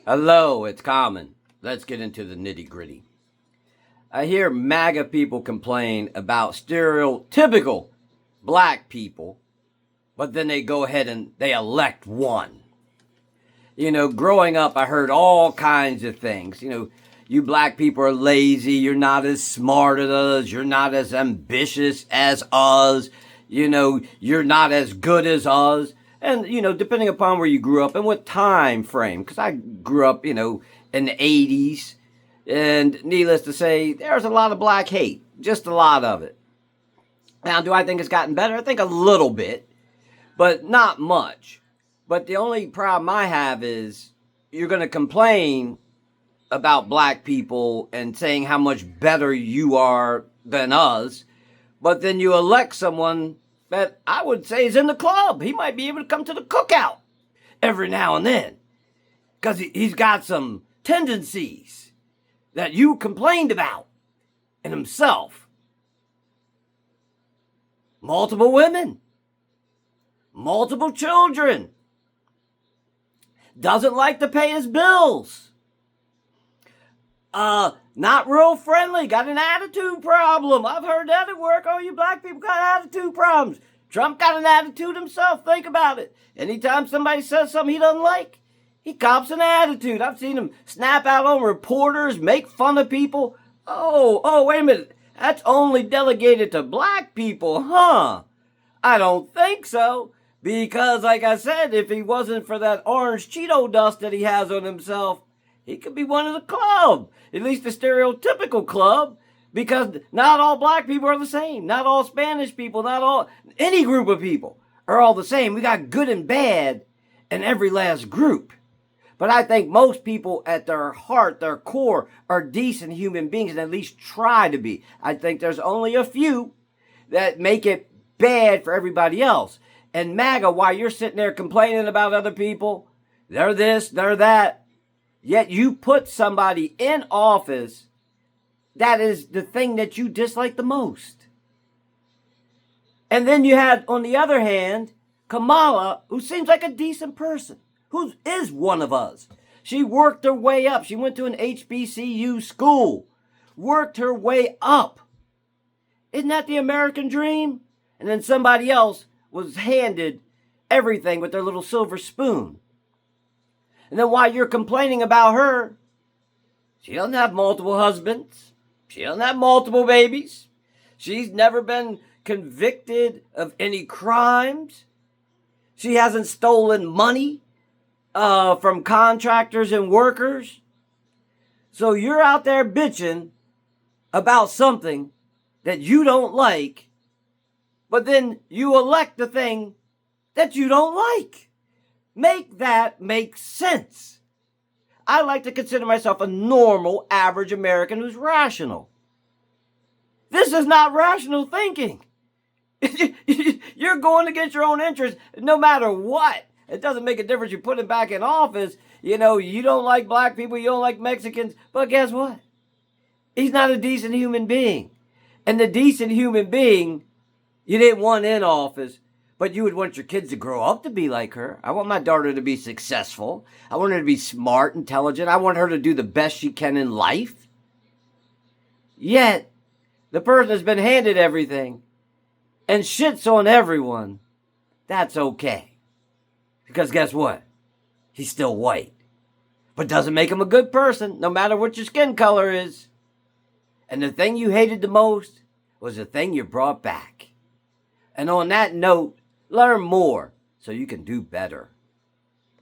Hello, it's Common. Let's get into the nitty gritty. I hear MAGA people complain about stereotypical black people, but then they go ahead and they elect one. Growing up, I heard all kinds of things. You black people are lazy. You're not as smart as us. You're not as ambitious as us. You're not as good as us. And, depending upon where you grew up and what time frame, because I grew up, in the 80s. And needless to say, there's a lot of black hate, just a lot of it. Now, do I think it's gotten better? I think a little bit, but not much. But the only problem I have is you're going to complain about black people and saying how much better you are than us, but then you elect someone that I would say is in the club. He might be able to come to the cookout every now and then because he's got some tendencies that you complained about in himself. Multiple women, multiple children, doesn't like to pay his bills, not real friendly, got an attitude problem. I've heard that at work. Oh, you black people got attitude problems. Trump got an attitude himself. Think about it. Anytime somebody says something he doesn't like, he cops an attitude. I've seen him snap out on reporters, make fun of people. Oh, wait a minute. That's only delegated to black people, huh? I don't think so. Because, like I said, if he wasn't for that orange Cheeto dust that he has on himself, he could be one of the club, at least the stereotypical club, because not all black people are the same. Not all Spanish people, not all, any group of people are all the same. We got good and bad in every last group. But I think most people at their heart, their core, are decent human beings and at least try to be. I think there's only a few that make it bad for everybody else. And MAGA, while you're sitting there complaining about other people, they're this, they're that, yet you put somebody in office that is the thing that you dislike the most. And then you had, on the other hand, Kamala, who seems like a decent person, who is one of us. She worked her way up. She went to an HBCU school, worked her way up. Isn't that the American dream? And then somebody else was handed everything with their little silver spoon. And then while you're complaining about her, she doesn't have multiple husbands. She doesn't have multiple babies. She's never been convicted of any crimes. She hasn't stolen money from contractors and workers. So you're out there bitching about something that you don't like, but then you elect the thing that you don't like. Make that make sense. I like to consider myself a normal, average American who's rational. This is not rational thinking. You're going against your own interests no matter what. It doesn't make a difference. You put him back in office. You don't like black people. You don't like Mexicans. But guess what? He's not a decent human being. And the decent human being you didn't want in office, but you would want your kids to grow up to be like her. I want my daughter to be successful. I want her to be smart, intelligent. I want her to do the best she can in life. Yet, the person has been handed everything and shits on everyone. That's okay. Because guess what? He's still white. But doesn't make him a good person, no matter what your skin color is. And the thing you hated the most was the thing you brought back. And on that note, learn more so you can do better.